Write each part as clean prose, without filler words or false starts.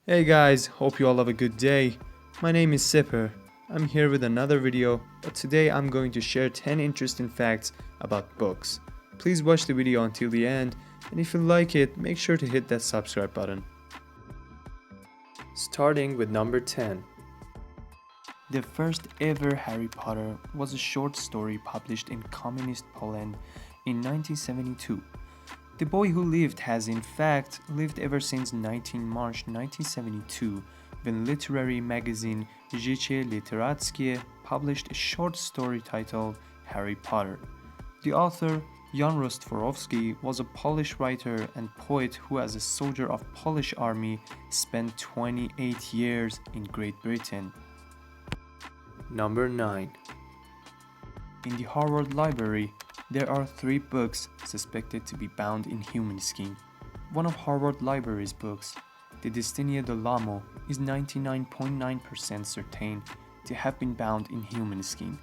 Hey guys, hope you all have a good day. My name is Sipper. I'm here with another video, but today I'm going to share 10 interesting facts about books. Please watch the video until the end, and if you like it, make sure to hit that subscribe button. Starting with number 10. The first ever Harry Potter was a short story published in communist Poland in 1972. The boy who lived has in fact lived ever since 19 March 1972 when literary magazine Życie Literackie published a short story titled Harry Potter. The author, Janrostworowski, was a Polish writer and poet who as a soldier of Polish army spent 28 years in Great Britain. Number 9. In the Harvard Library, there are 3 books suspected to be bound in human skin. One of Harvard Library's books, The Destiny del Amo, is 99.9% certain to have been bound in human skin.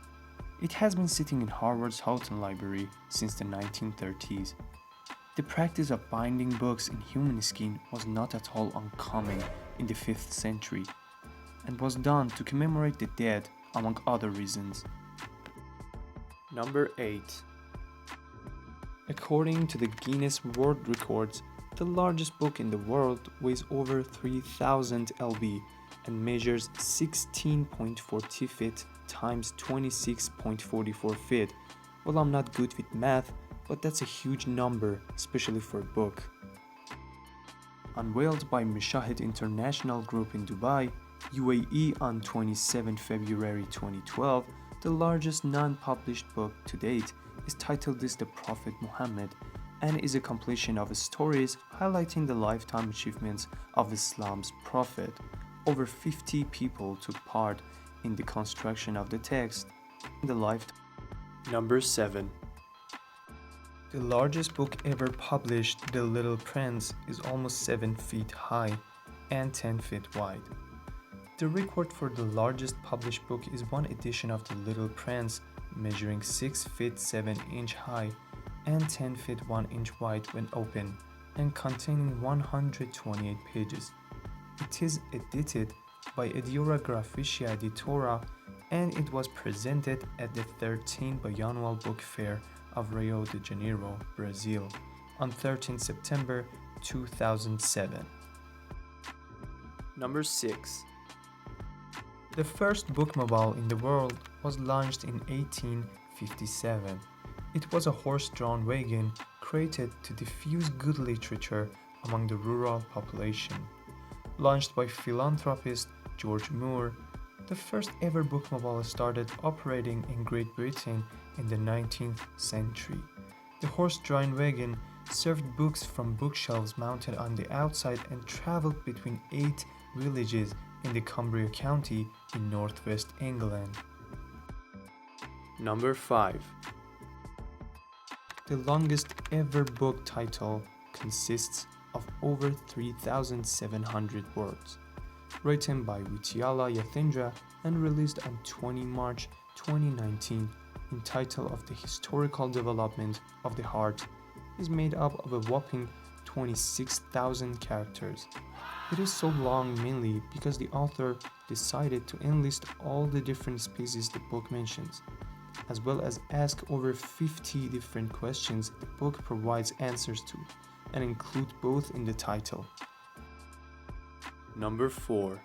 It has been sitting in Harvard's Houghton Library since the 1930s. The practice of binding books in human skin was not at all uncommon in the 5th century and was done to commemorate the dead, among other reasons. Number 8. According to the Guinness World Records, the largest book in the world weighs over 3,000 lb and measures 16.40 feet times 26.44 feet. Well, I'm not good with math, but that's a huge number, especially for a book. Unveiled by Mashahid International Group in Dubai, UAE on 27 February 2012, the largest non-published book to date is titled The Prophet Muhammad and is a compilation of stories highlighting the lifetime achievements of Islam's prophet. Over 50 people took part in the construction of the text in the lifetime. Number 7. The largest book ever published, The Little Prince, is almost 7 feet high and 10 feet wide. The record for the largest published book is one edition of The Little Prince, measuring 6 feet 7 inch high and 10 feet 1 inch wide when open, and containing 128 pages. It is edited by Editora Graphica Editora, and it was presented at the 13th Biennial Book Fair of Rio de Janeiro, Brazil, on 13 September 2007. Number 6. The first bookmobile in the world was launched in 1857. It was a horse-drawn wagon created to diffuse good literature among the rural population. Launched by philanthropist George Moore, the first ever bookmobile started operating in Great Britain in the 19th century. The horse-drawn wagon served books from bookshelves mounted on the outside and traveled between 8 villages in the Cumbria County in northwest England. Number 5. The longest ever book title consists of over 3,700 words. Written by Vityala Yatindra and released on 20 March 2019, entitled of the historical development of the heart, is made up of a whopping 26,000 characters. It is so long mainly because the author decided to enlist all the different species the book mentions, as well as ask over 50 different questions the book provides answers to, and include both in the title. Number 4.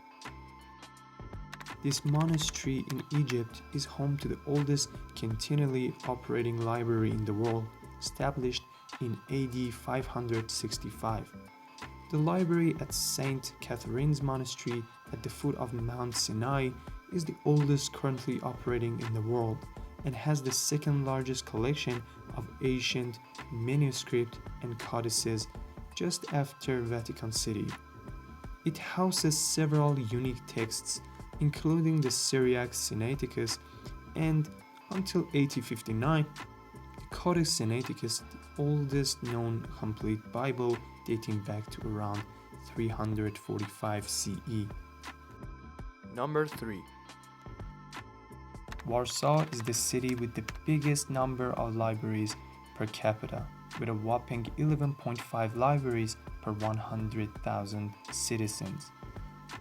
This monastery in Egypt is home to the oldest continually operating library in the world, established in AD 565. The library at St. Catherine's Monastery at the foot of Mount Sinai is the oldest currently operating in the world and has the second largest collection of ancient manuscripts and codices, just after Vatican City. It houses several unique texts, including the Syriac Sinaiticus and, until 1859, the Codex Sinaiticus, the oldest known complete Bible dating back to around 345 CE. Number 3. Warsaw is the city with the biggest number of libraries per capita, with a whopping 11.5 libraries per 100,000 citizens.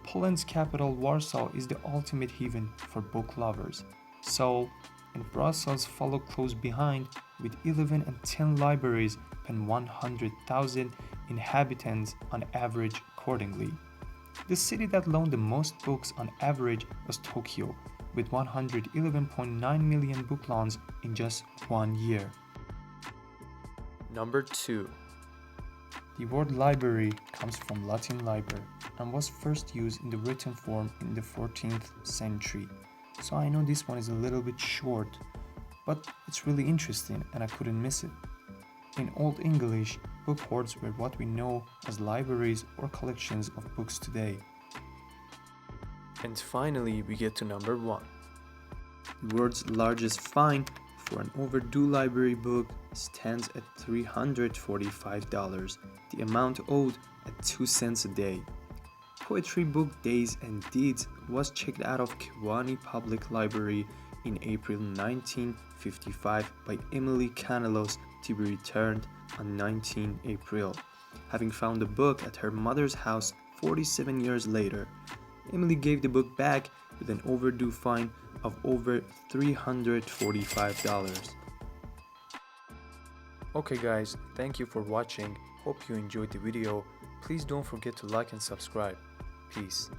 Poland's capital, Warsaw, is the ultimate haven for book lovers. Seoul and Brussels follow close behind, with 11 and 10 libraries per 100,000 inhabitants on average accordingly. The city that loaned the most books on average was Tokyo, with 111.9 million book loans in just 1 year. Number 2. The word library comes from Latin liber and was first used in the written form in the 14th century. So I know this one is a little bit short, but it's really interesting and I couldn't miss it. In Old English, book hoards were what we know as libraries or collections of books today. And finally, we get to number 1. The world's largest fine for an overdue library book stands at $345, the amount owed at 2 cents a day. Poetry book Days and Deeds was checked out of Kewanee Public Library in April 1955 by Emily Canelos to be returned on 19 April. Having found the book at her mother's house 47 years later, Emily gave the book back with an overdue fine of over $345. Okay guys, thank you for watching. Hope you enjoyed the video. Please don't forget to like and subscribe. Peace.